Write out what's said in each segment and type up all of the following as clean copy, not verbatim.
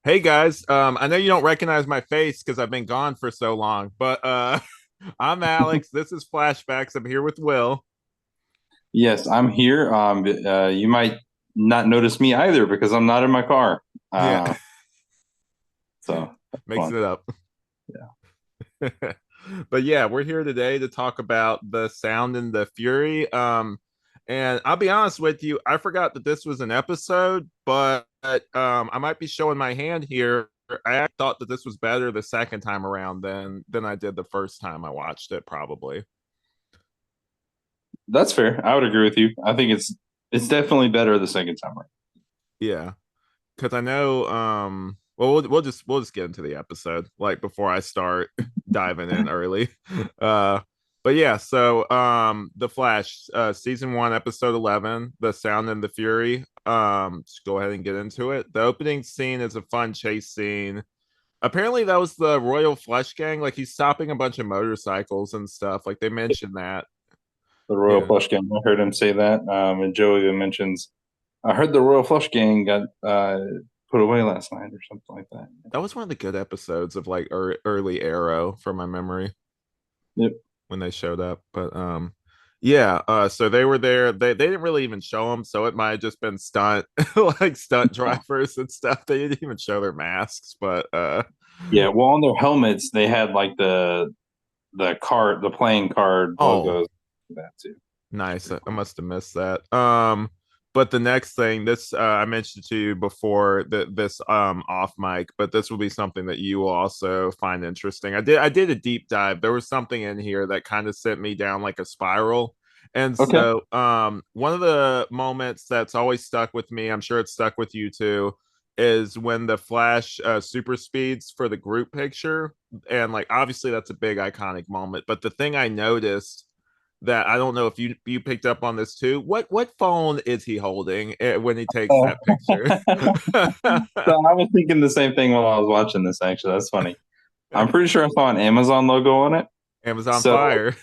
Hey guys, I know you don't recognize my face because I've been gone for so long, but I'm Alex. This is Flashbacks. I'm here with Will. Yes, I'm here. You might not notice me either because I'm not in my car. Yeah, Uh, so that's mixing fun. it up. Yeah. But yeah, we're here today to talk about the Sound and the Fury. And I'll be honest with you, I forgot that this was an episode, but I might be showing my hand here. I thought that this was better the second time around than I did the first time I watched it, probably. That's fair. I would agree with you. I think it's definitely better the second time around. Yeah. Because I know well we'll just get into the episode like before I start diving in early. uh but yeah, so The Flash, season 1, episode 11, The Sound and the Fury. Just go ahead and get into it. The opening scene is a fun chase scene. Apparently that was the Royal Flush Gang, like he's stopping a bunch of motorcycles and stuff, like they mentioned that. The Royal Yeah, Flush Gang. I heard him say that. And Joe even mentions, I heard the Royal Flush Gang got put away last night or something like that. that was one of the good episodes of like early Arrow from my memory, Yep. when they showed up. But yeah, so they were there. They didn't really even show them, so it might have just been stunt like stunt drivers and stuff. They didn't even show their masks, but Yeah. Well, on their helmets, they had like the playing card oh, logos. That too. It's nice. pretty I cool. must have missed that. But the next thing, this I mentioned to you before that this off mic, but this will be something that you will also find interesting. I did a deep dive. There was something in here that kind of sent me down like a spiral. And Okay. so one of the moments that's always stuck with me, I'm sure it's stuck with you too, is when the Flash super speeds for the group picture. And like obviously that's a big iconic moment. But the thing I noticed that I don't know if you picked up on this too. What phone is he holding when he takes Oh. that picture? So I was thinking the same thing while I was watching this. Actually, that's funny. I'm pretty sure I saw an Amazon logo on it. Amazon So Fire.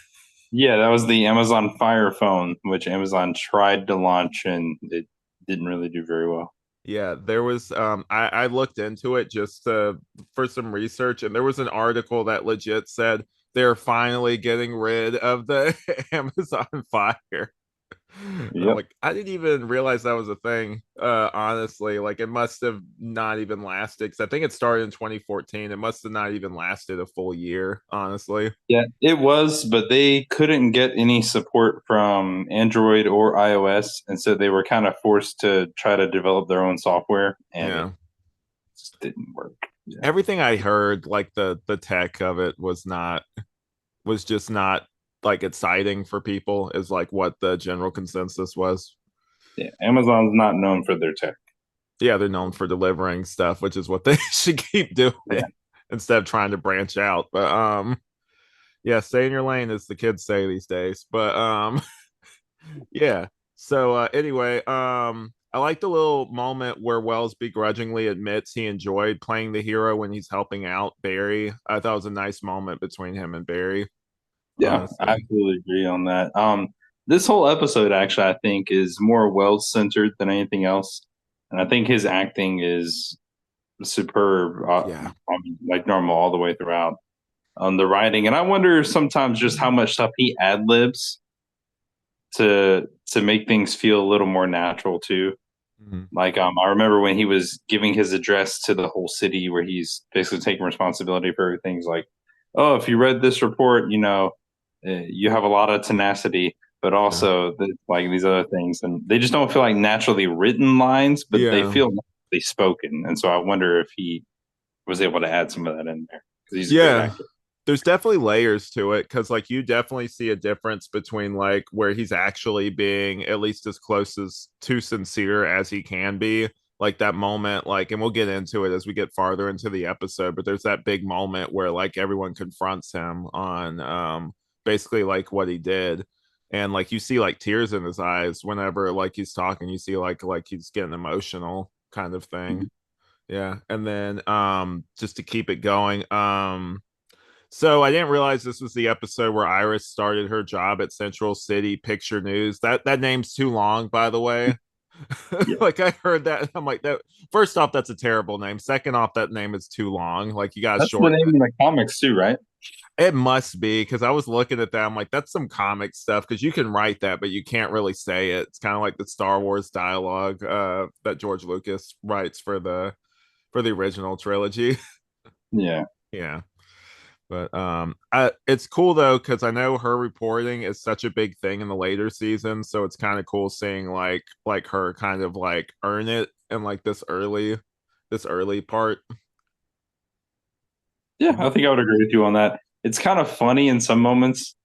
yeah, that was the Amazon Fire phone, which Amazon tried to launch and it didn't really do very well. Yeah, there was I looked into it just for some research, and there was an article that legit said they're finally getting rid of the Amazon Fire. I'm Yep. like, I didn't even realize that was a thing. Honestly, like it must have not even lasted because I think it started in 2014. It must have not even lasted a full year, honestly. Yeah, it was, but they couldn't get any support from Android or iOS, and so they were kind of forced to try to develop their own software, and it Yeah. just didn't work. Yeah. Everything I heard, like the tech of it was just not like exciting for people, is like what the general consensus was. Yeah. Amazon's not known for their tech. Yeah, they're known for delivering stuff, which is what they should keep doing Yeah. instead of trying to branch out. But yeah, stay in your lane, as the kids say these days. But yeah. So anyway, I like the little moment where Wells begrudgingly admits he enjoyed playing the hero when he's helping out Barry. I thought it was a nice moment between him and Barry, Yeah, I honestly. absolutely agree on that. This whole episode actually, I think, is more Wells centered than anything else, and I think his acting is superb. Yeah. I mean, like normal all the way throughout. On the writing, and I wonder sometimes just how much stuff he ad libs to make things feel a little more natural too. Mhm. Like I remember when he was giving his address to the whole city, where he's basically taking responsibility for everything. He's like, "Oh, if you read this report, you have a lot of tenacity, but Yeah. also like these other things, and they just don't feel like naturally written lines, but they Yeah. feel naturally spoken." And so I wonder if he was able to add some of that in there because he's a great Yeah. actor. There's definitely layers to it because like you definitely see a difference between like where he's actually being at least as close as too sincere as he can be, like that moment, like, and we'll get into it as we get farther into the episode, but there's that big moment where like everyone confronts him on basically like what he did, and like you see like tears in his eyes whenever like he's talking. You see like he's getting emotional kind of thing. Yeah. And then just to keep it going, so I didn't realize this was the episode where Iris started her job at Central City Picture News. That name's too long, by the way. Yeah, Like I heard that, and I'm like, that first off, that's a terrible name. Second off, that name is too long. Like you gotta that's the shorten name it. in the comics too, right? It must be because I was looking at that. I'm like, that's some comic stuff because you can write that, but you can't really say it. It's kind of like the Star Wars dialogue that George Lucas writes for the original trilogy. Yeah. Yeah. But it's cool though because I know her reporting is such a big thing in the later seasons, so it's kind of cool seeing like her kind of like earn it in like this early part. Yeah, I think I would agree with you on that. It's kind of funny in some moments,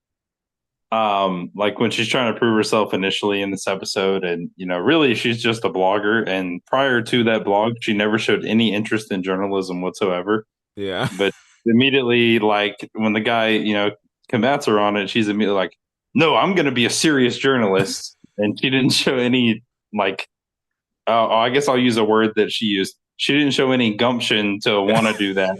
like when she's trying to prove herself initially in this episode, and really she's just a blogger. And prior to that blog, she never showed any interest in journalism whatsoever. Yeah. But immediately, like when the guy, combats her on it, she's immediately like, "No, I'm going to be a serious journalist." And she didn't show any like, I guess I'll use a word that she used. She didn't show any gumption to want to do that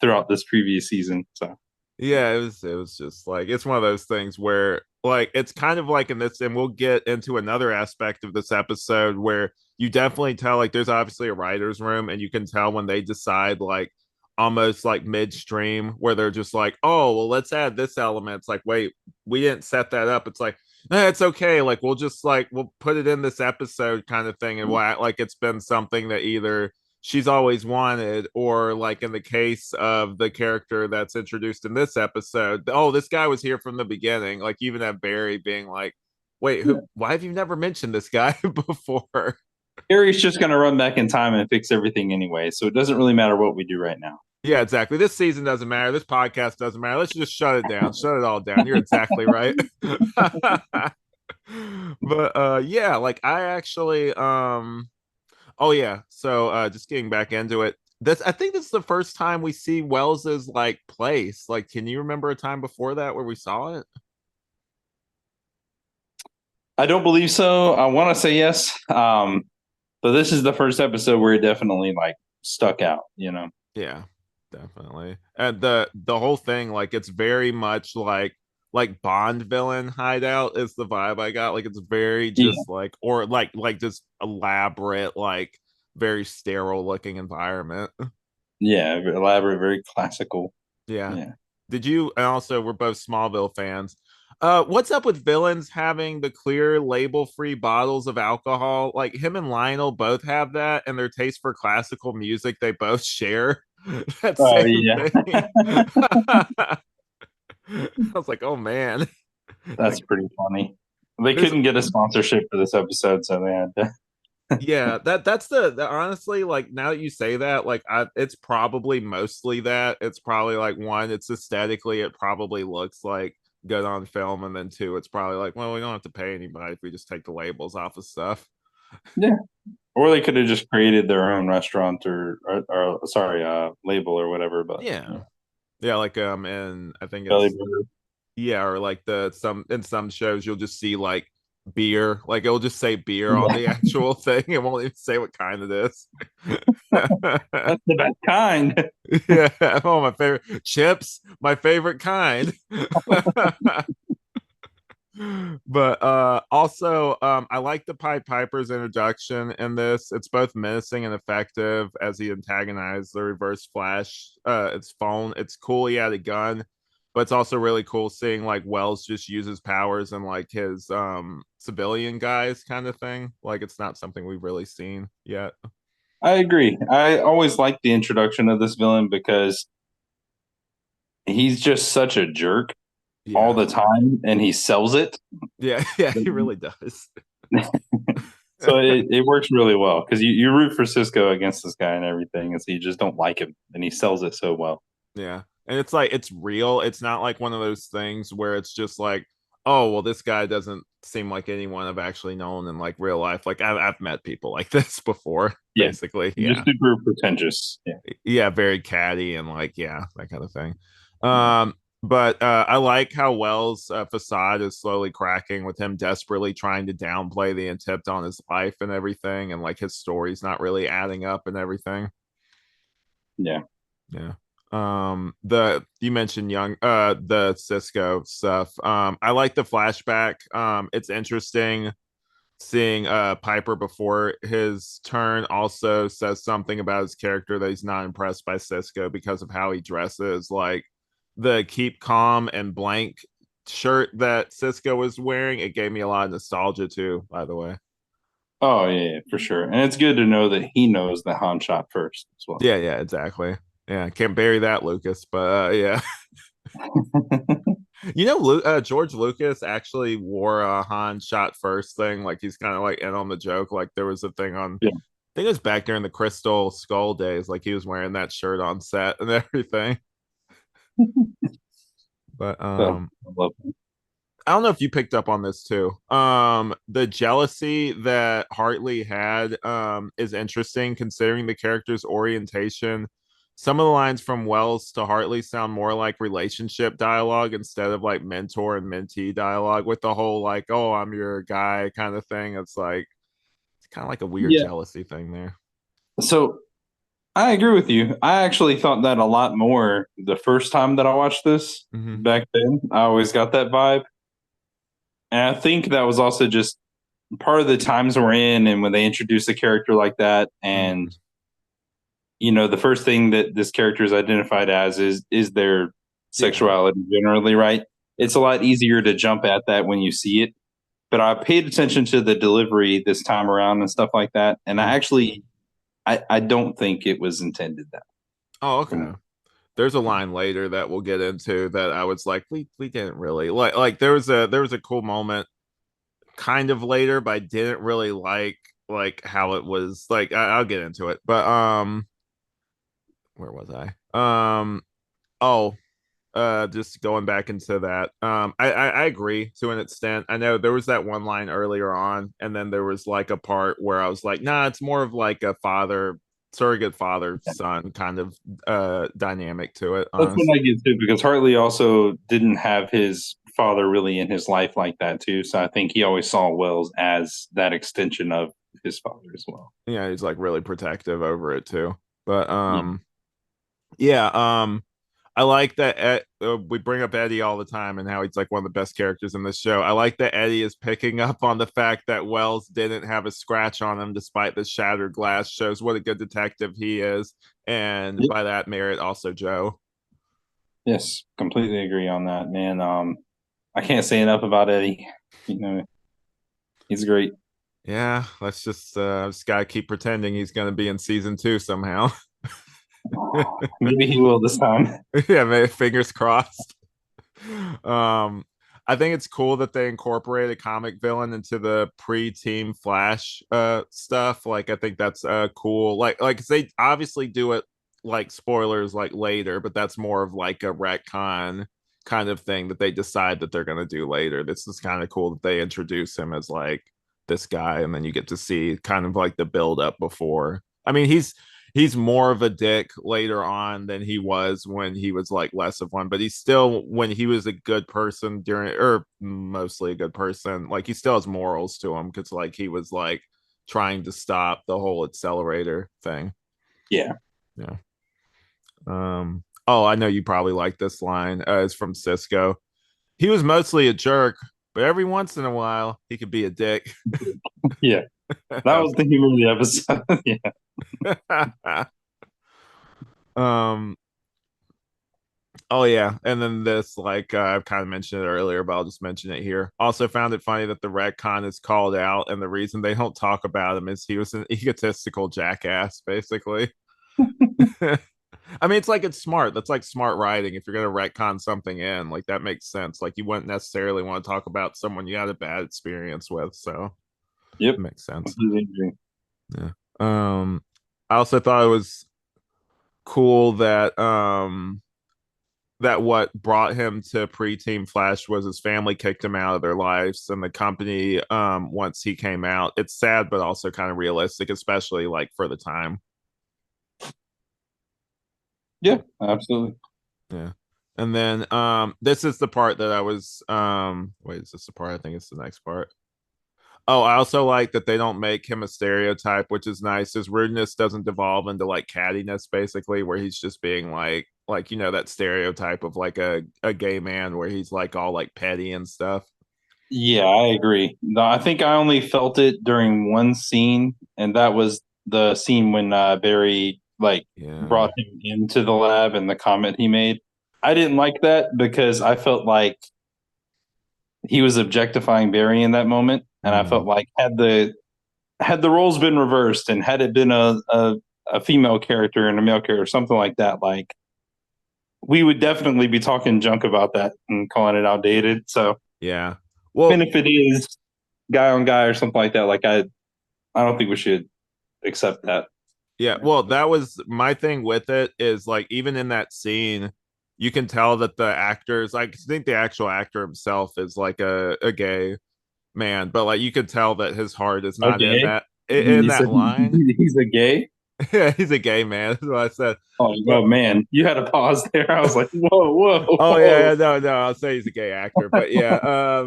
throughout this previous season. So Yeah, it was just like it's one of those things where like it's kind of like in this, and we'll get into another aspect of this episode where you definitely tell like there's obviously a writer's room, and you can tell when they decide like almost like midstream where they're just like, oh well, let's add this element. It's like, wait, we didn't set that up. It's like, no, it's okay. Like we'll put it in this episode kind of thing, and we'll act like it's been something that either she's always wanted, or like in the case of the character that's introduced in this episode, oh, this guy was here from the beginning. Like even have Barry being like, wait, yeah. why have you never mentioned this guy before? Harry's just going to run back in time and fix everything anyway. So it doesn't really matter what we do right now. Yeah, exactly. This season doesn't matter. This podcast doesn't matter. Let's just shut it down. Shut it all down. You're exactly right. But yeah, like I actually oh yeah. So just getting back into it. This I think this is the first time we see Wells's like place. Like, can you remember a time before that where we saw it? I don't believe so. I want to say yes. But this is the first episode where it definitely like stuck out, Yeah, definitely. And the whole thing, like it's very much like Bond villain hideout is the vibe I got. Like it's very Yeah. just like or like just elaborate, like very sterile looking environment. Yeah. Elaborate, very classical. Yeah. Yeah. Did you and also we're both Smallville fans. What's up with villains having the clear label-free bottles of alcohol? Like him and Lionel both have that, and their taste for classical music they both share that Oh, same yeah. thing. I was like, oh man. That's Like pretty funny. They there's couldn't get a sponsorship for this episode, so they had to. yeah, that's the honestly, like now that you say that, like it's probably mostly that. It's probably like one, it's aesthetically, it probably looks like good on film, and then two, it's probably like, well, we don't have to pay anybody if we just take the labels off of stuff. Yeah. Or they could have just created their own restaurant or sorry, label or whatever. But Yeah. yeah, Yeah, like and I think Belly it's Burger. yeah, or like the some in some shows you'll just see like beer, like it'll just say beer on Yeah, the actual thing. It won't even say what kind it is. that's the best kind. Yeah. Oh, my favorite chips, my favorite kind. But also I like the Pied Piper's introduction in this. It's both menacing and effective as he antagonized the Reverse Flash. It's phone. It's cool he had a gun, but it's also really cool seeing like Wells just use his powers and like his civilian guys kind of thing. Like it's not something we've really seen yet. I agree. I always like the introduction of this villain because he's just such a jerk all Yeah. the time, and he sells it. Yeah, yeah, he really does. So it works really well because you root for Cisco against this guy and everything, and so you just don't like him, and he sells it so well. Yeah. And it's like it's real. It's not like one of those things where it's just like, oh, well, this guy doesn't seem like anyone I've actually known in like real life. Like I've met people like this before, Yeah, basically. just Yeah. super pretentious. Yeah, Yeah, very catty and like, yeah, that kind of thing. yeah, But I like how Wells' facade is slowly cracking with him desperately trying to downplay the attempt on his life and everything, and like his story's not really adding up and everything. yeah. Yeah. The you mentioned young the Cisco stuff. I like the flashback. It's interesting seeing Piper before his turn also says something about his character that he's not impressed by Cisco because of how he dresses. Like the keep calm and blank shirt that Cisco was wearing, it gave me a lot of nostalgia too, by the way. Oh yeah, for sure. And it's good to know that he knows that Han shot first as well. Yeah, yeah, exactly. Yeah, can't bury that, Lucas. But yeah, you know, George Lucas actually wore a Han shot first thing. Like he's kind of like in on the joke. Like there was a thing on, Yeah. I think it was back during the Crystal Skull days. Like he was wearing that shirt on set and everything. But So I love it. I don't know if you picked up on this too. The jealousy that Hartley had is interesting considering the character's orientation. Some of the lines from Wells to Hartley sound more like relationship dialogue instead of like mentor and mentee dialogue with the whole like, oh, I'm your guy kind of thing. It's like it's kind of like a weird Yeah. jealousy thing there. So I agree with you. I actually thought that a lot more the first time that I watched this Mm-hmm. back then. I always got that vibe. And I think that was also just part of the times we're in and when they introduce a character like that and Mm-hmm. the first thing that this character is identified as is their Yeah. sexuality generally, right? It's a lot easier to jump at that when you see it. But I paid attention to the delivery this time around and stuff like that. And Mm-hmm. I don't think it was intended that Oh, from okay. There's a line later that we'll get into that I was like, we didn't really like there was a cool moment kind of later, but I didn't really like how it was like I'll get into it. But where was I? Oh, just going back into that. I agree to an extent. I know there was that one line earlier on, and then there was like a part where I was like, nah, it's more of like a father surrogate father son kind of dynamic to it, That's honest. what I get too, because Hartley also didn't have his father really in his life like that too. So I think he always saw Wells as that extension of his father as well. Yeah, he's like really protective over it too. But Yeah. yeah, I like that we bring up Eddie all the time and how he's like one of the best characters in this show. I like that Eddie is picking up on the fact that Wells didn't have a scratch on him despite the shattered glass. Shows what a good detective he is, and Yep. by that merit, also Joe. Yes, completely agree on that, man. I can't say enough about Eddie. You know, he's great. Yeah, let's just gotta keep pretending he's gonna be in season 2 somehow. Maybe he will this time. Yeah, fingers crossed. Um, I think it's cool that they incorporate a comic villain into the pre-Team Flash stuff. Like I think that's cool. Like they obviously do it like spoilers like later, but that's more of like a retcon kind of thing that they decide that they're gonna do later. This is kind of cool that they introduce him as like this guy, and then you get to see kind of like the build up before. I mean, he's more of a dick later on than he was when he was like less of one, but he's still when he was a good person during or mostly a good person, like he still has morals to him because like he was like trying to stop the whole accelerator thing. Yeah. Yeah. Oh, I know you probably like this line. It's from Cisco. He was mostly a jerk, but every once in a while he could be a dick. Yeah. That was the humor of the episode. Yeah. um Oh yeah, and then this, like I've kind of mentioned it earlier, but I'll just mention it here. Also, found it funny that the retcon is called out, and the reason they don't talk about him is he was an egotistical jackass, basically. I mean, it's like it's smart. That's like smart writing. If you're gonna retcon something in, like that makes sense. Like you wouldn't necessarily want to talk about someone you had a bad experience with, so Yep. it makes sense. Completely agree. Yeah. I also thought it was cool that what brought him to pre-team Flash was his family kicked him out of their lives and the company once he came out. It's sad but also kind of realistic, especially like for the time. Yeah, absolutely. Yeah. And then this is the part that I was wait, is this the part? I think it's the next part. Oh, I also like that they don't make him a stereotype, which is nice. His rudeness doesn't devolve into like cattiness, basically, where he's just being like that stereotype of like a gay man where he's like all like petty and stuff. Yeah, I agree. No, I think I only felt it during one scene, and that was the scene when Barry like Yeah. brought him into the lab and the comment he made. I didn't like that because I felt like he was objectifying Barry in that moment, and I Mm. felt like had the roles been reversed and had it been a female character and a male character, something like that, like we would definitely be talking junk about that and calling it outdated. So Yeah. even Well, if it is guy on guy or something like that, like I don't think we should accept that. yeah, well, that was my thing with it is like even in that scene, you can tell that the actors, like I think the actual actor himself is like a gay man, but like you could tell that his heart is not in Okay. that in You that said line. he's a gay? Yeah, he's a gay man. That's what I said. Oh, But oh man, you had a pause there. I was like, whoa, whoa, oh yeah, whoa. yeah, no, no, I'll say he's a gay actor. But yeah,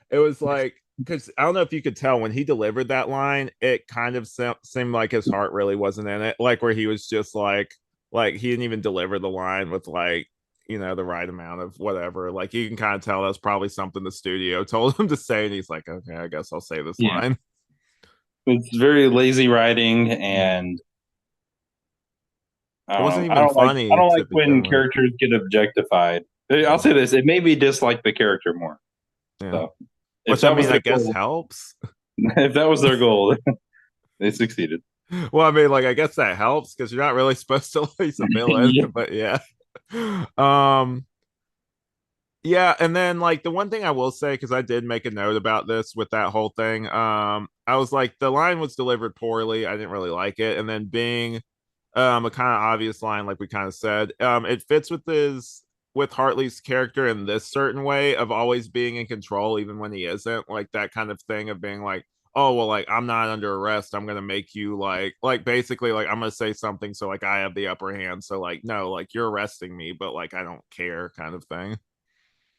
it was like because I don't know if you could tell when he delivered that line, it kind of seemed like his heart really wasn't in it, like where he was just like he didn't even deliver the line with like the right amount of whatever. Like you can kind of tell that's probably something the studio told him to say, and he's like, okay, I guess I'll say this Yeah, line. it's very lazy writing, Mm. and It wasn't I even don't like I funny don't to like when begin with. characters get objectified. I'll Yeah, say this: it made me dislike the character more. yeah. So if Which I that was mean, I their guess goal, helps. if that was their goal, they succeeded. Well, I mean, like I guess that helps because you're not really supposed to like he's a villain, Yeah, but yeah. Um, yeah, and then like the one thing I will say, because I did make a note about this with that whole thing, I was like the line was delivered poorly. I didn't really like it. And then being a kind of obvious line, like we kind of said, it fits with Hartley's character in this certain way of always being in control, even when he isn't, like that kind of thing of being like, oh well, like I'm not under arrest. I'm gonna make you like basically like I'm gonna say something so like I have the upper hand. So like no, like you're arresting me, but like I don't care kind of thing.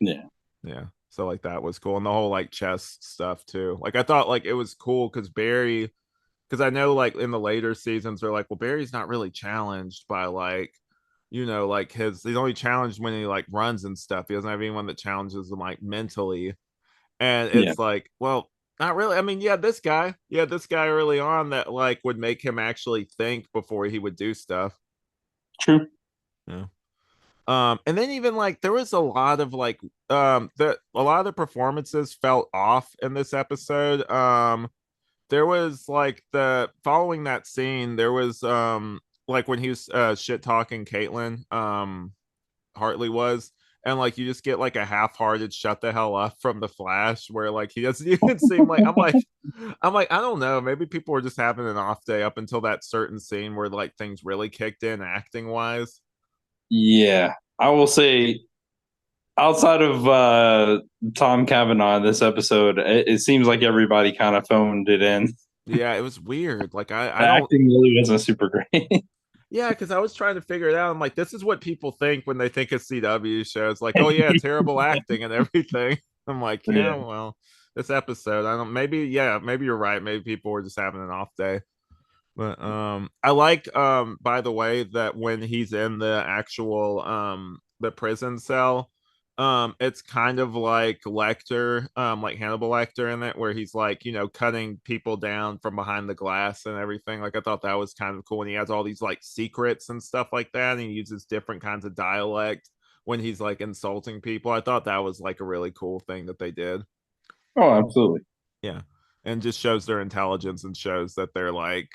yeah, Yeah. So like that was cool. And the whole like chess stuff too. Like I thought like it was cool because I know like in the later seasons they're like, well, Barry's not really challenged by like, like he's only challenged when he like runs and stuff. He doesn't have anyone that challenges him like mentally. And yeah. it's like, well, not really. I mean, yeah, this guy early on that like would make him actually think before he would do stuff. True. Yeah. And then even like there was a lot of like a lot of the performances felt off in this episode. There was like the following that scene, there was like when he was shit talking Caitlin, Hartley was, and like you just get like a half-hearted shut the hell up from the Flash where like he doesn't even seem like I'm like I don't know, maybe people were just having an off day up until that certain scene where like things really kicked in acting wise. Yeah, I will say outside of Tom Cavanaugh in this episode, it seems like everybody kind of phoned it in. Yeah, it was weird. Like I The don't. acting really wasn't super great. Yeah, because I was trying to figure it out. I'm like, this is what people think when they think of CW shows. Like, oh yeah, terrible acting and everything. I'm like, yeah, Yeah, well, this episode, I don't. Maybe, yeah, maybe you're right. Maybe people were just having an off day. But I like by the way that when he's in the actual the prison cell, it's kind of like Lecter, like Hannibal Lecter in it, where he's like, cutting people down from behind the glass and everything. Like I thought that was kind of cool. And he has all these like secrets and stuff like that, and he uses different kinds of dialect when he's like insulting people. I thought that was like a really cool thing that they did. oh, absolutely. Yeah. And just shows their intelligence and shows that they're like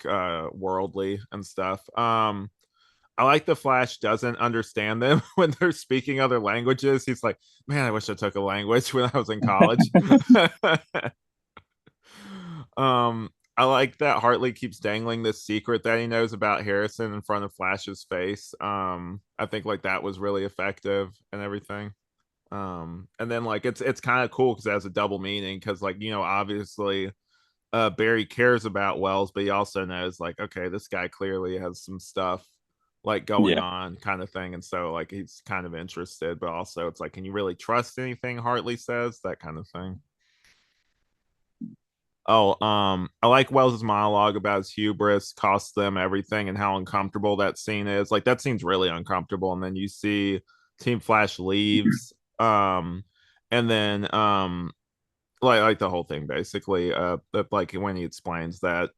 worldly and stuff. I like the Flash doesn't understand them when they're speaking other languages. He's like, man, I wish I took a language when I was in college. I like that Hartley keeps dangling this secret that he knows about Harrison in front of Flash's face. I think like that was really effective and everything. And then like it's kind of cool because it has a double meaning because like obviously Barry cares about Wells, but he also knows like, okay, this guy clearly has some stuff like going Yeah, on, kind of thing, and so like he's kind of interested, but also it's like, can you really trust anything Hartley says? That kind of thing. Oh, I like Wells's monologue about his hubris cost them everything and how uncomfortable that scene is. Like that scene's really uncomfortable, and then you see Team Flash leaves, and then like the whole thing basically like when he explains that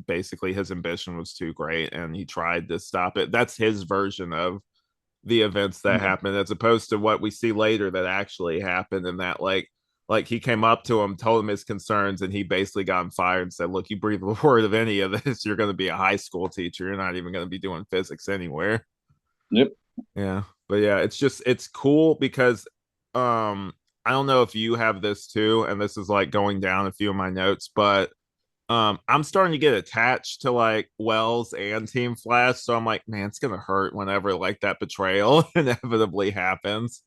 basically his ambition was too great and he tried to stop it. That's his version of the events that Yeah. happened as opposed to what we see later that actually happened, and that like he came up to him, told him his concerns, and he basically got him fired and said, look, you breathe a word of any of this, you're going to be a high school teacher, you're not even going to be doing physics anywhere. Yep. Yeah. But yeah, it's just it's cool because I don't know if you have this too, and this is like going down a few of my notes, but I'm starting to get attached to like Wells and Team Flash, so I'm like, man, it's gonna hurt whenever like that betrayal inevitably happens.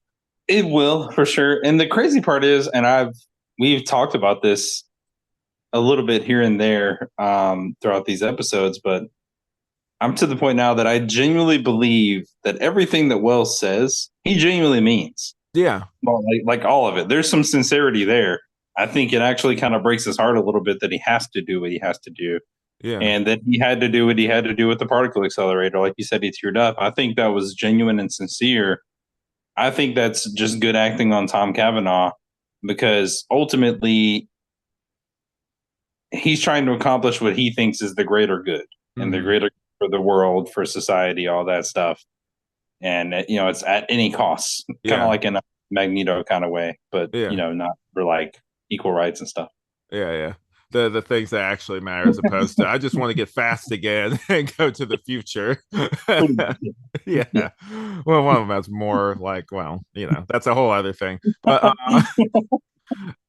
It will for sure. And the crazy part is, and we've talked about this a little bit here and there throughout these episodes, but I'm to the point now that I genuinely believe that everything that Wells says, he genuinely means. Yeah, Well, like all of it. There's some sincerity there. I think it actually kind of breaks his heart a little bit that he has to do what he has to do, yeah, and that he had to do what he had to do with the particle accelerator. Like you said, he teared up. I think that was genuine and sincere. I think that's just good acting on Tom Cavanaugh because ultimately he's trying to accomplish what he thinks is the greater good and the hmm, greater for the world, for society, all that stuff. And it's at any cost, kind of yeah, like in a Magneto kind of way, but yeah, not for like equal rights and stuff. yeah. The things that actually matter as opposed to I just want to get fast again and go to the future. Yeah. Yeah. Well, one of them has more like, well, that's a whole other thing. But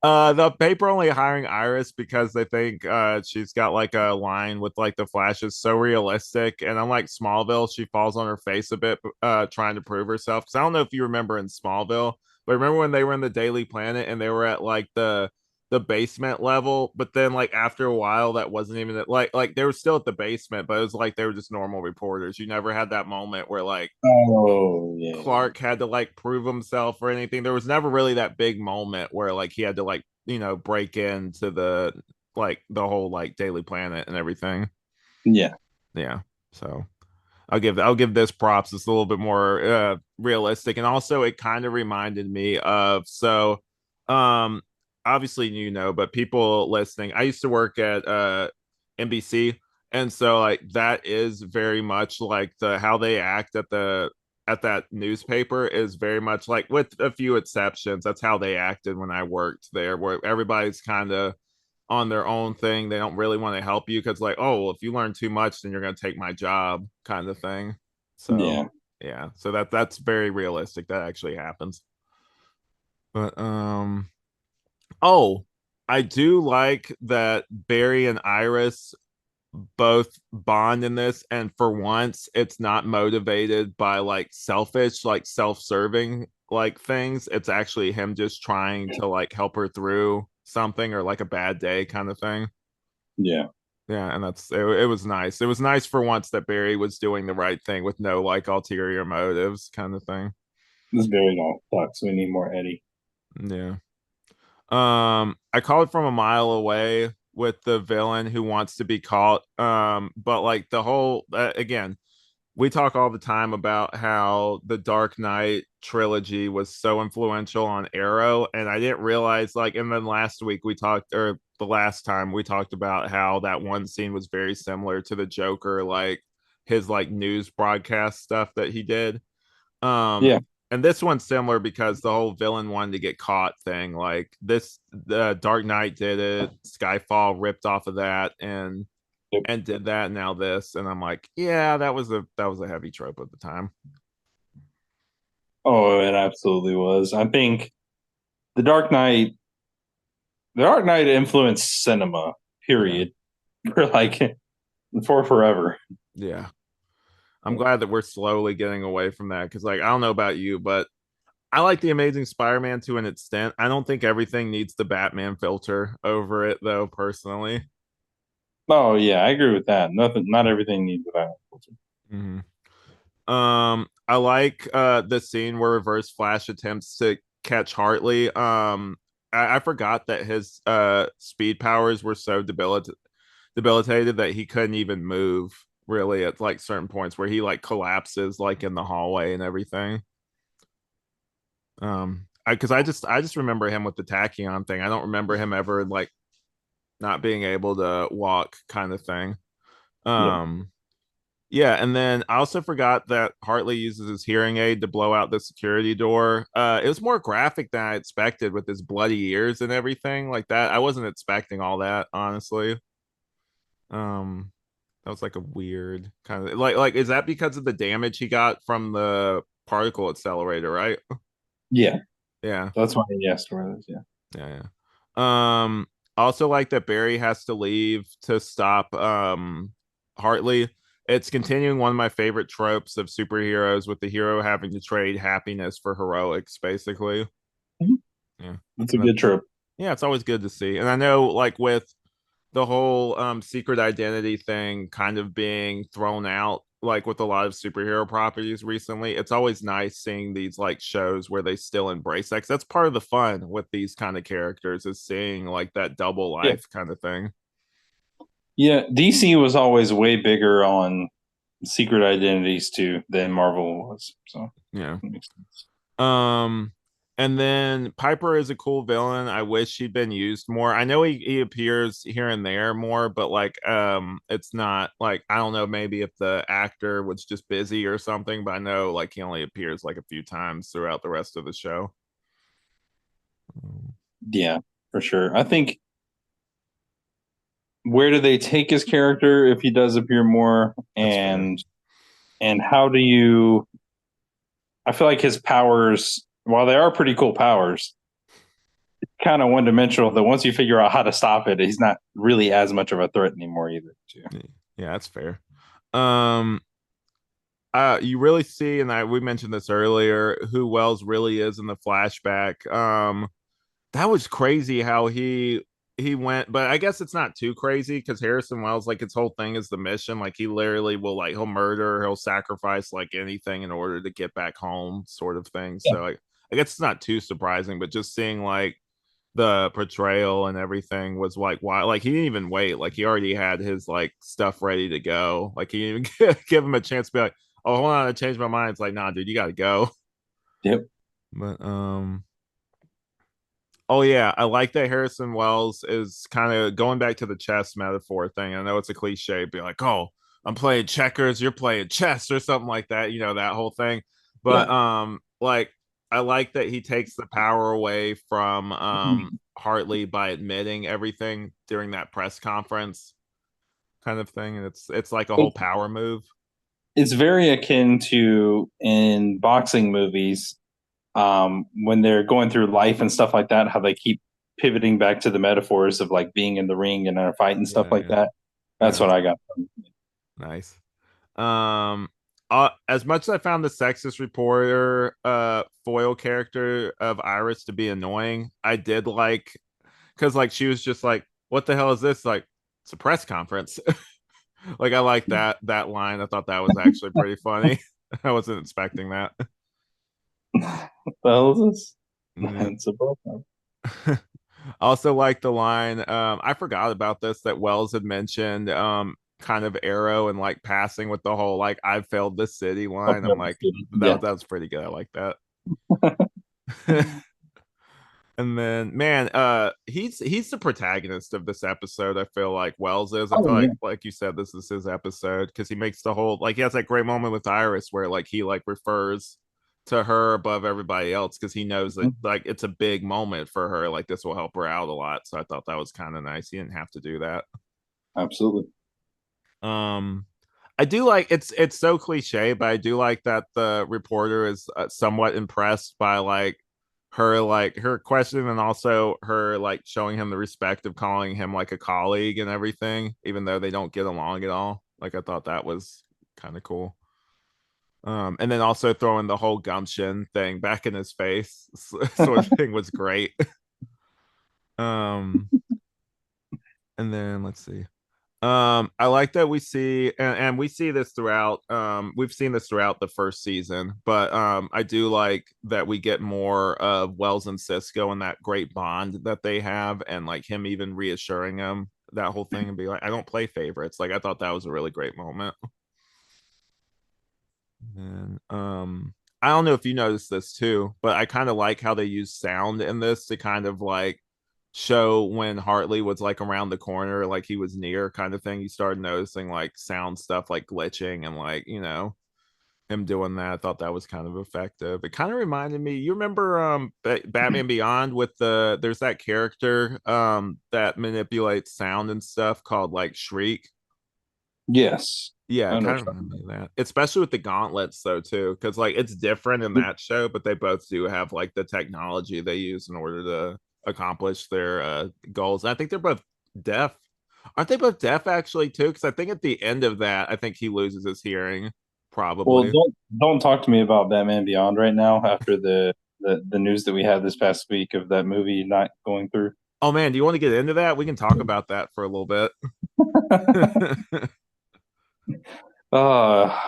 the paper only hiring Iris because they think she's got like a line with like the Flash is so realistic, and unlike Smallville, she falls on her face a bit trying to prove herself. Because I don't know if you remember in Smallville, but remember when they were in the Daily Planet and they were at like the basement level, but then like after a while that wasn't even like they were still at the basement, but it was like they were just normal reporters. You never had that moment where like Oh yeah, Clark had to like prove himself or anything. There was never really that big moment where like he had to like, break into the whole like Daily Planet and everything. yeah, Yeah. So I'll give this props. It's a little bit more realistic. And also it kind of reminded me of um obviously but people listening, I used to work at NBC, and so like that is very much like the how they act at that newspaper is very much like, with a few exceptions, that's how they acted when I worked there, where everybody's kind of on their own thing. They don't really want to help you because, like, oh, well, if you learn too much, then you're going to take my job, kind of thing. So, yeah. yeah, so that's very realistic. That actually happens. But oh, I do like that Barry and Iris both bond in this, and for once, it's not motivated by like selfish, like self-serving like things. It's actually him just trying to like help her through something or like a bad day kind of thing. Yeah, Yeah, and it was nice. It was nice for once that Barry was doing the right thing with no like ulterior motives kind of thing. this very long sucks. We need more Eddie. Yeah. I call it from a mile away with the villain who wants to be caught. But like the whole again, we talk all the time about how the Dark Knight trilogy was so influential on Arrow, and I didn't realize like, and then last week we talked, or the last time we talked about how that one scene was very similar to the Joker, like his like news broadcast stuff that he did. Um, Yeah. and this one's similar because the whole villain wanted to get caught thing, like this, the Dark Knight did it, Skyfall ripped off of that, Yep. and did that. Now this, and I'm like, yeah, that was a heavy trope at the time. Oh, it absolutely was. I think the Dark Knight, the Dark Knight influenced cinema. Yeah, Period. For like for forever. yeah. I'm glad that we're slowly getting away from that because, like, I don't know about you, but I like the Amazing Spider-Man to an extent. I don't think everything needs the Batman filter over it, though. Personally, Oh yeah, I agree with that. Nothing, not everything needs that. mm-hmm. I like the scene where Reverse Flash attempts to catch Hartley. I forgot that his speed powers were so debilitated that he couldn't even move really at like certain points where he like collapses like in the hallway and everything. I just remember him with the tachyon thing. I don't remember him ever like not being able to walk kind of thing. Yeah. Um, yeah, and then I also forgot that Hartley uses his hearing aid to blow out the security door. It was more graphic than I expected with his bloody ears and everything like that. I wasn't expecting all that, honestly. Um, that was like a weird kind of like is that because of the damage he got from the particle accelerator, right? Yeah. Yeah. That's why he asked for this. Yeah. Yeah, also like that Barry has to leave to stop Hartley. It's continuing one of my favorite tropes of superheroes with the hero having to trade happiness for heroics, basically. Mhm. Yeah. That's a But good trope. yeah, it's always good to see. And I know like with the whole secret identity thing kind of being thrown out like with a lot of superhero properties recently, it's always nice seeing these like shows where they still embrace that 'cause that's part of the fun with these kind of characters is seeing like that double Yeah. life kind of thing. Yeah. DC was always way bigger on secret identities too than Marvel was. So Yeah. that makes sense. um and then Piper is a cool villain. I wish he'd been used more. I know he appears here and there more, but like it's not like I don't know, maybe if the actor was just busy or something, but I know like he only appears like a few times throughout the rest of the show. Yeah, for sure. I think where do they take his character if he does appear more, That's fair. and how do you? I feel like his powers, while they are pretty cool powers, kind of one dimensional. That once you figure out how to stop it, he's not really as much of a threat anymore either. Too. Yeah, that's fair. Um you really see, and we mentioned this earlier, who Wells really is in the flashback. That was crazy how he went, but I guess it's not too crazy because Harrison Wells, like his whole thing is the mission. Like he literally will like he'll murder, he'll sacrifice like anything in order to get back home, sort of thing. Yeah. So like, I guess it's not too surprising, but just seeing like the portrayal and everything was like why like he didn't even wait. Like he already had his like stuff ready to go. Like he didn't even give him a chance to be like, oh hold on, I changed my mind. It's like, nah, dude, you gotta go. Yep. But oh yeah, I like that Harrison Wells is kind of going back to the chess metaphor thing. I know it's a cliche, be like, "Oh, I'm playing checkers, you're playing chess," or something like that. You know that whole thing. But Yeah. like I like that he takes the power away from Mhm. Hartley by admitting everything during that press conference, kind of thing. And it's like a whole power move. It's very akin to in boxing movies when they're going through life and stuff like that, how they keep pivoting back to the metaphors of like being in the ring and a fight and stuff Yeah, like yeah, that. That's yeah. what I got. Nice. Um, as much as I found the sexist reporter foil character of Iris to be annoying, I did like because like she was just like, "What the hell is this?" Like, it's a press conference. Like I like that line. I thought that was actually pretty funny. I wasn't expecting that. What the hell is this? Yeah. It's a program. Also like the line, I forgot about this that Wells had mentioned, kind of arrow and like passing with the whole like I've failed this city line. I'm like, Yeah. that was pretty good. I like that. And then man, he's the protagonist of this episode. I feel like Wells is. I Oh feel yeah. like you said, this is his episode because he makes the whole like he has that great moment with Iris where like he like refers to her above everybody else because he knows that Mhm. like it's a big moment for her. Like this will help her out a lot. So I thought that was kind of nice. He didn't have to do that. Absolutely. Um, I do like it's so cliche, but I do like that the reporter is somewhat impressed by like her question and also her like showing him the respect of calling him like a colleague and everything, even though they don't get along at all. Like I thought that was kind of cool. And then also throwing the whole gumption thing back in his face, sort of thing was great. Um, and then let's see. I like that we see, and we see this throughout. We've seen this throughout the first season, but I do like that we get more of Wells and Cisco and that great bond that they have, and like him even reassuring him that whole thing and be like, "I don't play favorites." Like I thought that was a really great moment. And I don't know if you noticed this too, but I kind of like how they use sound in this to kind of like show when Hartley was like around the corner, like he was near kind of thing. You started noticing like sound stuff like glitching and like, him doing that. I thought that was kind of effective. It kind of reminded me, you remember Batman Beyond with there's that character that manipulates sound and stuff called like Shriek. Yes. Yeah, I it know kind what of you're talking reminded about. me of that. Especially with the gauntlets though too, because like it's different in that show, but they both do have like the technology they use in order to accomplish their goals. And I think they're both deaf. Aren't they both deaf actually too? Because I think at the end of that, I think he loses his hearing, Well, probably. don't talk to me about Batman Beyond right now after the news that we had this past week of that movie not going through. Oh man, do you want to get into that? We can talk about that for a little bit.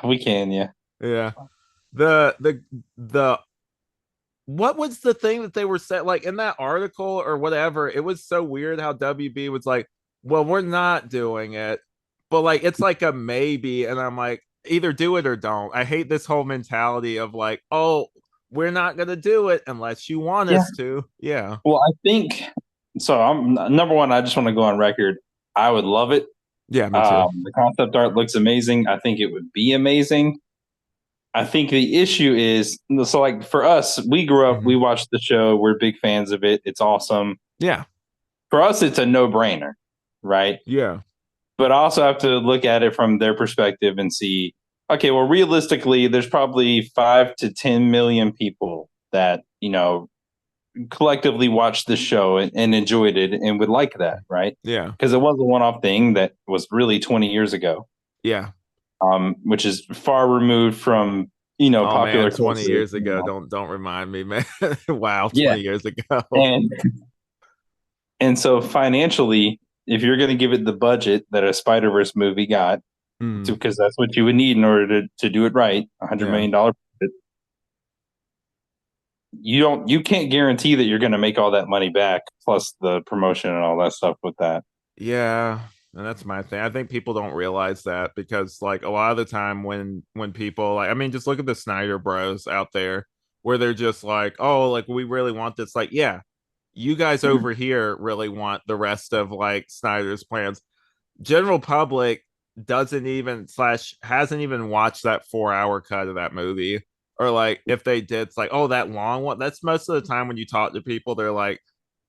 We can, yeah. Yeah. The what was the thing that they were set like in that article or whatever? It was so weird how WB was like, well, we're not doing it, but like it's like a maybe, and I'm like, either do it or don't. I hate this whole mentality of like, oh, we're not gonna do it unless you want Yeah. us to. Yeah. Well, I think so. I'm number one. I just want to go on record. I would love it. Yeah, me too. The concept art looks amazing. I think it would be amazing. I think the issue is so like for us, we grew up, we Mhm. watched the show, we're big fans of it. It's awesome. Yeah. For us, it's a no brainer, right? Yeah. But I also have to look at it from their perspective and see, okay, well, realistically, there's probably 5 to 10 million people that, collectively watched the show and enjoyed it and would like that, right? Yeah. Because it was a one off thing that was really 20 years ago, Yeah. which is far removed from, Oh man, popular 20 culture. years ago. Don't remind me, man. Wow, Yeah. 20 years ago. And so financially, if you're going to give it the budget that a Spider Verse movie got, Mm, because that's what you would need in order to do it right, $100 yeah. million budget, you can't guarantee that you're going to make all that money back plus the promotion and all that stuff with that. Yeah, and that's my thing. I think people don't realize that because like a lot of the time when people like I mean just look at the Snyder Bros out there where they're just like, "Oh, like we really want this." Like, yeah, you guys over here really want the rest of like Snyder's plans. General public doesn't even slash hasn't even watched that 4 hour cut of that movie. Or like if they did, it's like, oh, that long one. That's most of the time when you talk to people, they're like,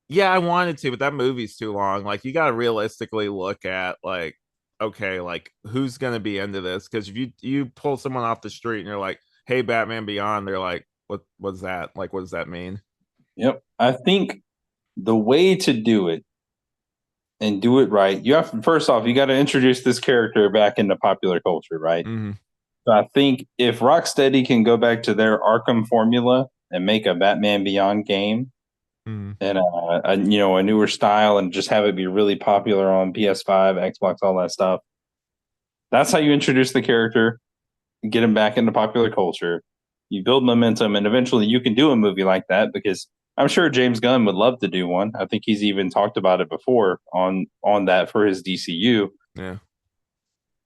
yeah, I wanted to, but that movie's too long. Like, you got to realistically look at like, okay, like who's gonna be into this? Because if you pull someone off the street and you're like, hey, Batman Beyond, they're like, what's that? Like, what does that mean? Yep. I think the way to do it and do it right, you have to, first off, you got to introduce this character back into popular culture, right? Mm-hmm. So I think if Rocksteady can go back to their Arkham formula and make a Batman Beyond game Mm-hmm. and a newer style and just have it be really popular on PS5, Xbox, all that stuff. That's how you introduce the character, get him back into popular culture. You build momentum, and eventually you can do a movie like that because I'm sure James Gunn would love to do one. I think he's even talked about it before on that for his DCU. Yeah.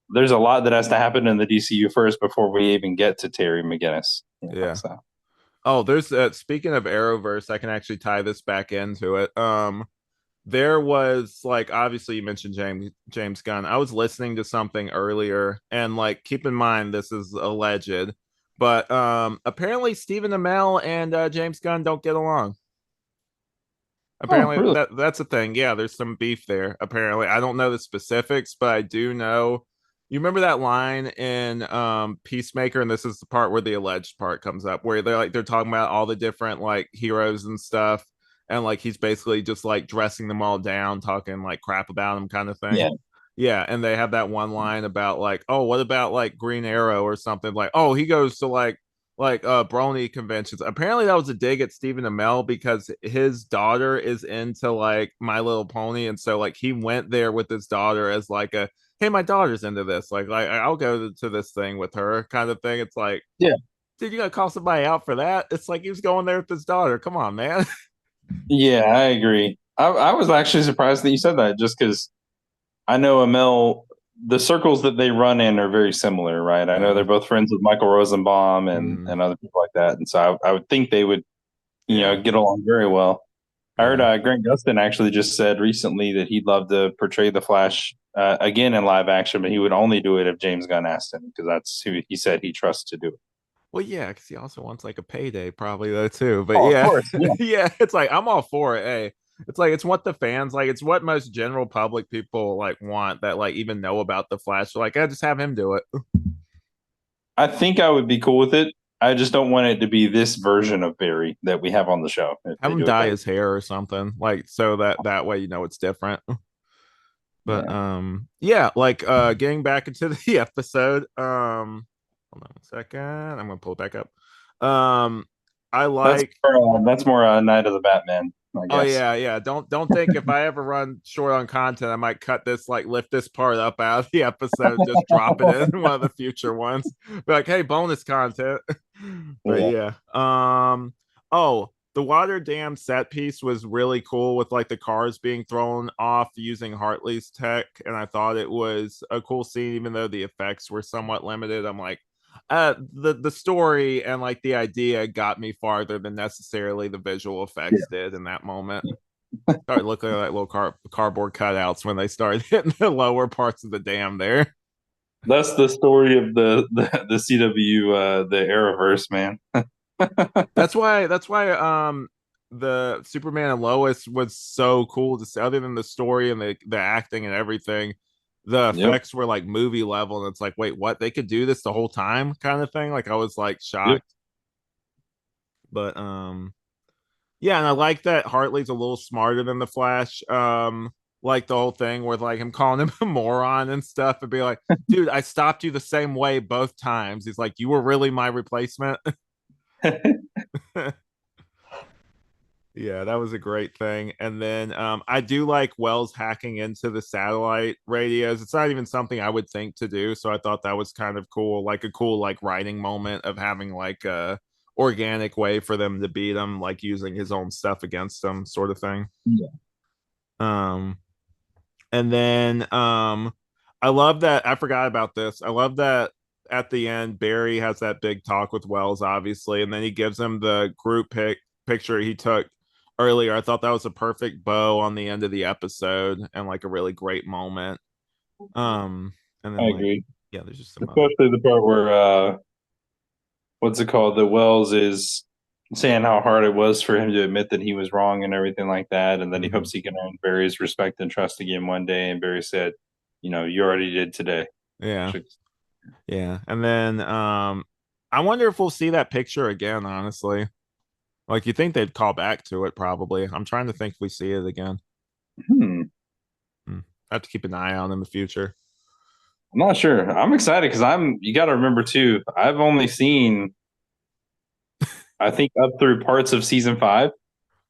There's a lot that has to happen in the DCU first before we even get to Terry McGinnis. Yeah. So Oh, there's speaking of Arrowverse, I can actually tie this back into it. There was like obviously you mentioned James Gunn. I was listening to something earlier, and like keep in mind this is alleged, but apparently Stephen Amell and James Gunn don't get along. oh, Apparently really? that's a thing. Yeah, there's some beef there. Apparently, I don't know the specifics, but I do know. You remember that line in Peacemaker, and this is the part where the alleged part comes up, where they're talking about all the different like heroes and stuff, and like he's basically just like dressing them all down, talking like crap about them, kind of thing. Yeah. Yeah, and they have that one line about like, oh, what about like Green Arrow or something? Like, oh, he goes to like brony conventions. Apparently that was a dig at Stephen Amell because his daughter is into like My Little Pony, and so like he went there with his daughter as like a hey, my daughter's into this. Like I'll go to this thing with her kind of thing. It's like, Yeah. dude, you gotta call somebody out for that. It's like he was going there with his daughter. Come on, man. Yeah, I agree. I was actually surprised that you said that just because I know Amel the circles that they run in are very similar, right? I know Yeah. they're both friends with Michael Rosenbaum Mm, and other people like that, and so I would think they would yeah. get along very well. I heard Yeah. Grant Gustin actually just said recently that he'd love to portray the Flash again in live action, but he would only do it if James Gunn asked him because that's who he said he trusts to do it. Well, yeah, because he also wants like a payday, probably though too. But Oh, of yeah, course, yeah. yeah, it's like I'm all for it. Hey, it's like it's what the fans like. It's what most general public people like want that like even know about the Flash. Like, I just have him do it. I think I would be cool with it. I just don't want it to be this version of Barry that we have on the show. If Have they him do it dye that way, his hair or something, like so that way you know it's different. But yeah. yeah, like getting back into the episode. Hold on a second. I'm gonna pull it back up. Um, I like That's more Night of the Batman, I Oh guess. yeah, yeah. Don't think if I ever run short on content, I might cut this like lift this part up out of the episode, just drop it in one of the future ones. Be like, hey, bonus content. But Yeah, yeah. Oh, the water dam set piece was really cool with like the cars being thrown off using Hartley's tech, and I thought it was a cool scene, even though the effects were somewhat limited. I'm like, the story and like the idea got me farther than necessarily the visual yeah. effects did in that moment. Started looking like little cardboard cutouts when they started hitting the lower parts of the dam there. That's the story of the CW the Arrowverse, man. That's why the Superman and Lois was so cool to see, other than the story and the acting and everything. The Yep. effects were like movie level, and it's like, wait, what? They could do this the whole time, kind of thing. Like I was like Yep. shocked. But yeah, and I like that Hartley's a little smarter than the Flash. Like the whole thing with like him calling him a moron and stuff, and be like, dude, I stopped you the same way both times. He's like, you were really my replacement. Yeah, that was a great thing. And then I do like Wells hacking into the satellite radios. It's not even something I would think to do. So I thought that was kind of cool, like a cool like writing moment of having like a organic way for them to beat him, like using his own stuff against them, sort of thing. Yeah. Um and then I love that I forgot about this. I love that at the end Barry has that big talk with Wells, obviously, and then he gives him the group picture he took earlier. I thought that was a perfect bow on the end of the episode and like a really great moment. Um and I then like agree. yeah, there's just some other Especially the part where what's it called? The Wells is saying how hard it was for him to admit that he was wrong and everything like that, and then he Mhm. hopes he can earn Barry's respect and trust again one day. And Barry said, you already did today." Yeah. Which is- Yeah. And then I wonder if we'll see that picture again, honestly. Like you think they'd call back to it probably. I'm trying to think if we see it again. hmm. Hmm. I have to keep an eye on in the future. I'm not sure. I'm excited because you got to remember too. I've only seen, I think, up through parts of season 5.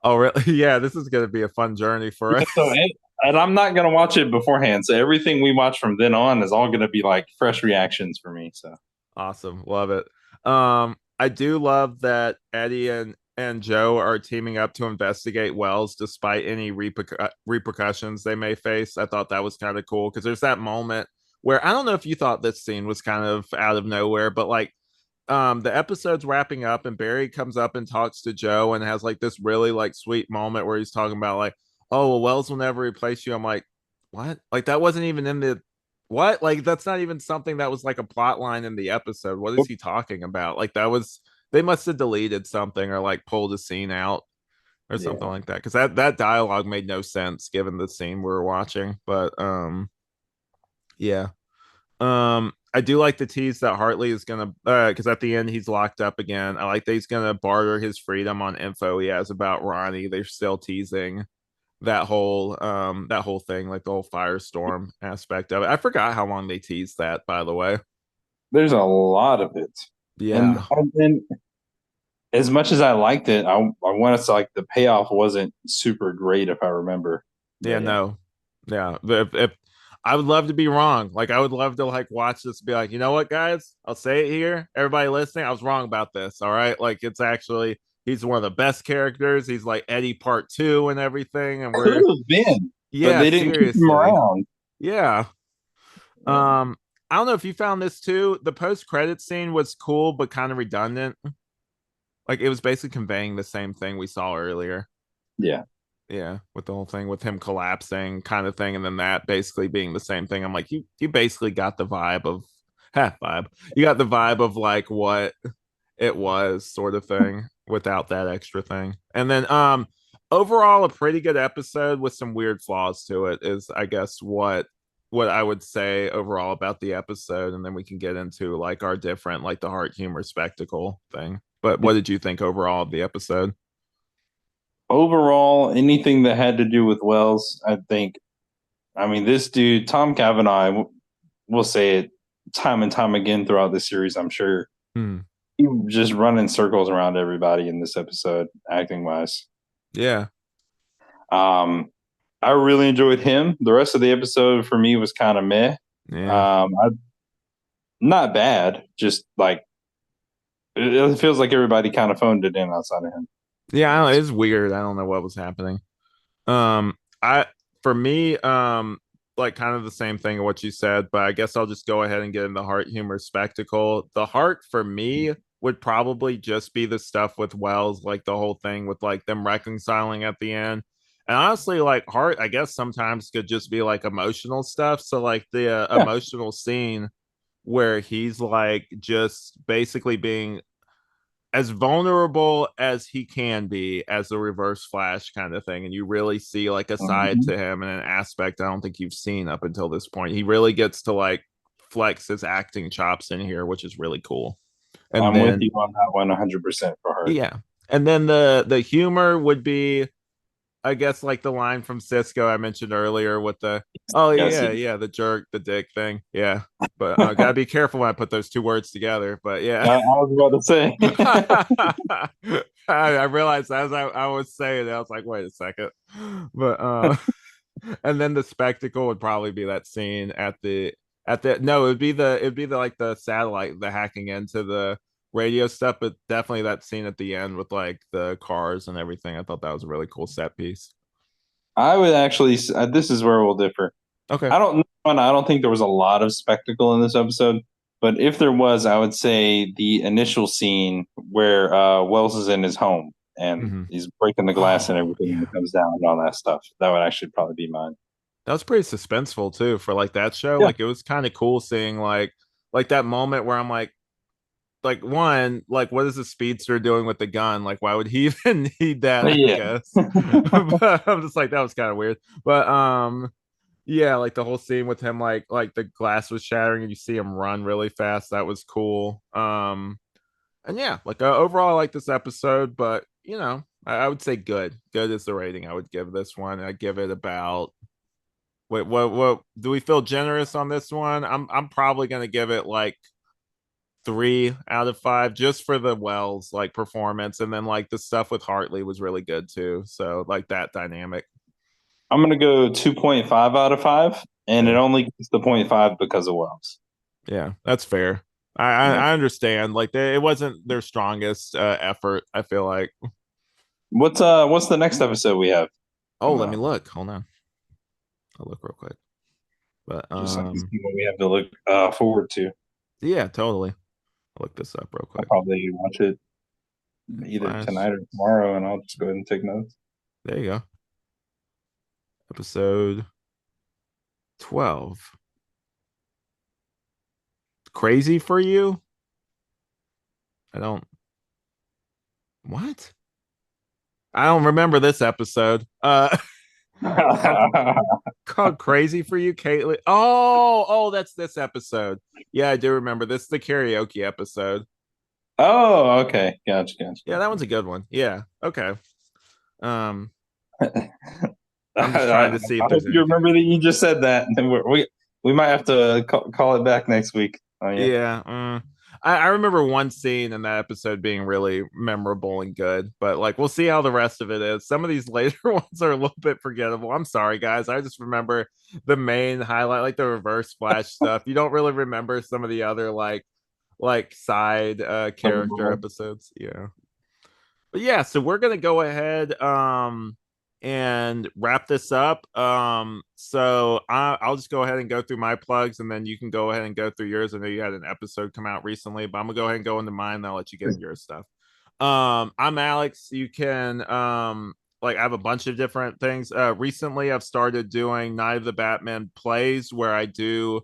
Oh, really? Yeah, this is going to be a fun journey for Yeah, so us. and I'm not gonna watch it beforehand. So everything we watch from then on is all gonna be like fresh reactions for me. So Awesome. Love it. I do love that Eddie and Joe are teaming up to investigate Wells despite any repercussions they may face. I thought that was kind of cool because there's that moment where I don't know if you thought this scene was kind of out of nowhere, but like the episode's wrapping up and Barry comes up and talks to Joe and has like this really like sweet moment where he's talking about like, oh well, Wells will never replace you. I'm like, what? Like that wasn't even in the what? Like that's not even something that was like a plot line in the episode. What is he talking about? Like that was they must have deleted something or like pulled a scene out or something yeah, like that. Because that dialogue made no sense given the scene we were watching. But yeah. I do like the tease that Hartley is gonna because at the end he's locked up again. I like that he's gonna barter his freedom on info he has about Ronnie. They're still teasing that whole thing, like the whole firestorm aspect of it. I forgot how long they teased that, by the way. there's a lot of it, and Yeah. and as much as I liked it, I want to say like the payoff wasn't super great if I remember. Yeah, But yeah, no. Yeah. If I would love to be wrong. Like I would love to like watch this and be like, you know what, guys? I'll say it here. Everybody listening, I was wrong about this. All right. Like it's actually he's one of the best characters. He's like Eddie part two and everything. And could we're have been, but yeah, they didn't keep him seriously. around. Yeah. Um, I don't know if you found this too. The post credit scene was cool, but kind of redundant. Like it was basically conveying the same thing we saw earlier. Yeah. Yeah, with the whole thing with him collapsing kind of thing, and then that basically being the same thing. I'm like, you basically got the vibe of vibe. You got the vibe of like what it was sort of thing without that extra thing. And then overall a pretty good episode with some weird flaws to it is I guess what I would say overall about the episode, and then we can get into like our different like the heart humor spectacle thing. But what did you think overall of the episode? Overall, anything that had to do with Wells, I think. I mean, this dude, Tom Cavanaugh, will say it time and time again throughout the series. I'm sure Hmm. he was just running circles around everybody in this episode, acting wise. Yeah. Um, I really enjoyed him. The rest of the episode for me was kind of meh. Yeah. Not bad, just like it feels like everybody kind of phoned it in outside of him. Yeah, I don't know, it's weird. I don't know what was happening. I for me, like kind of the same thing of what you said, but I guess I'll just go ahead and get in the heart humor spectacle. The heart for me would probably just be the stuff with Wells, like the whole thing with like them reconciling at the end. And honestly, like heart, I guess sometimes could just be like emotional stuff. So like the Yeah. emotional scene where he's like just basically being as vulnerable as he can be as a reverse flash kind of thing, and you really see like a side Mhm. to him and an aspect I don't think you've seen up until this point. He really gets to like flex his acting chops in here, which is really cool. And I'm with then you on that one 100% for her. yeah, and then the humor would be I guess like the line from Cisco I mentioned earlier with the oh Yes. yeah, the jerk, the dick thing. Yeah. But gotta be careful when I put those two words together. But yeah. I was about to say. I realized as I was saying it, I was like, wait a second. But and then the spectacle would probably be that scene at the no, it'd be the like the satellite, the hacking into the radio stuff, but definitely that scene at the end with like the cars and everything. I thought that was a really cool set piece. I would actually. This is where we'll differ. Okay. I don't know. And I don't think there was a lot of spectacle in this episode, but if there was, I would say the initial scene where Wells is in his home and Mm-hmm. he's breaking the glass and Oh everything yeah. that comes down and all that stuff. That would actually probably be mine. That was pretty suspenseful too for like that show. Yeah. Like it was kind of cool seeing like that moment where I'm like one, like what is the speedster doing with the gun? Like why would he even need that, I Yeah. guess. But I'm just like that was kind of weird. But yeah, like the whole scene with him like the glass was shattering and you see him run really fast. That was cool. And yeah, like overall I like this episode, but you know, I would say good. Good is the rating I would give this one. I give it about wait, what do we feel generous on this one? I'm probably gonna give it like 3 out of 5 just for the Wells like performance, and then like the stuff with Hartley was really good too. So like that dynamic. I'm gonna go 2.5 out of 5, and it Yeah, only gets the point 0.5 because of Wells. yeah, that's fair. Yeah. I understand. Like it wasn't their strongest effort. I feel like. What's the next episode we have Oh, coming let me up? look. Hold on, I'll look real quick. But Just like to see what we have to look forward to. yeah, totally. I'll look this up real I'll quick. probably watch it either Flash. tonight or tomorrow, and I'll just go ahead and take notes. There you go. Episode 12. Crazy for you? I don't. What? I don't remember this episode. Called called Crazy for You, Caitlin. Oh, that's this episode. Yeah, I do remember this. Is the karaoke episode. Oh, okay, Yeah, gotcha. that one's a good one. Yeah. Okay. Um, I'm just trying I to see if hope there's you anything. remember that you just said that. And we might have to call it back next week. Oh yeah. Yeah. I remember one scene in that episode being really memorable and good, but like we'll see how the rest of it is. Some of these later ones are a little bit forgettable. I'm sorry, guys. I just remember the main highlight, like the reverse flash stuff. You don't really remember some of the other like side character episodes. Yeah. But yeah, so we're gonna go ahead. and wrap this up. I'll just go ahead and go through my plugs, and then you can go ahead and go through yours. I know you had an episode come out recently, but I'm gonna go ahead and go into mine, and I'll let you get into your stuff. I'm Alex. You can like I have a bunch of different things. Recently I've started doing Night of the Batman plays where I do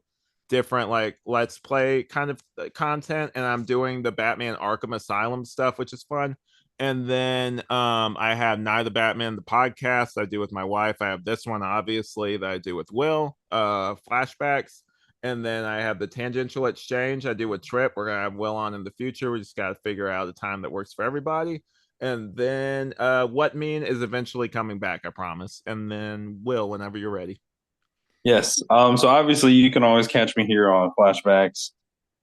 different like let's play kind of content, and I'm doing the Batman Arkham Asylum stuff, which is fun. And then I have Night of the Batman, the podcast I do with my wife. I have this one obviously that I do with Will, Flashbacks. And then I have the tangential exchange I do with Trip. We're gonna have Will on in the future. We just gotta figure out a time that works for everybody. And then What Mean is eventually coming back, I promise. And then Will, whenever you're ready. Yes. So obviously you can always catch me here on Flashbacks.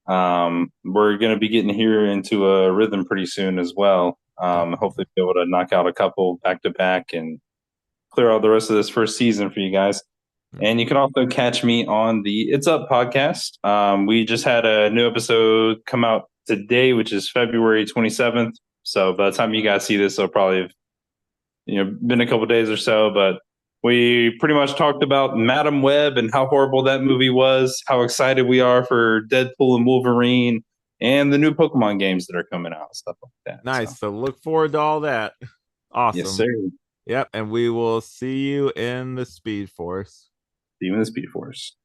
We're going to be getting here into a rhythm pretty soon as well. Definitely. Hopefully be able to knock out a couple back to back and clear out the rest of this first season for you guys. Yeah. And you can also catch me on the It's Up podcast. We just had a new episode come out today, which is February 27th. So by the time you guys see this, it'll probably have been a couple days or so. But we pretty much talked about Madam Web and how horrible that movie was, how excited we are for Deadpool and Wolverine, and the new Pokemon games that are coming out, stuff like that. So Nice. So look forward to all that. yes, Awesome. sir. Yep. And we will see you in the Speed Force. Even the Speed Force.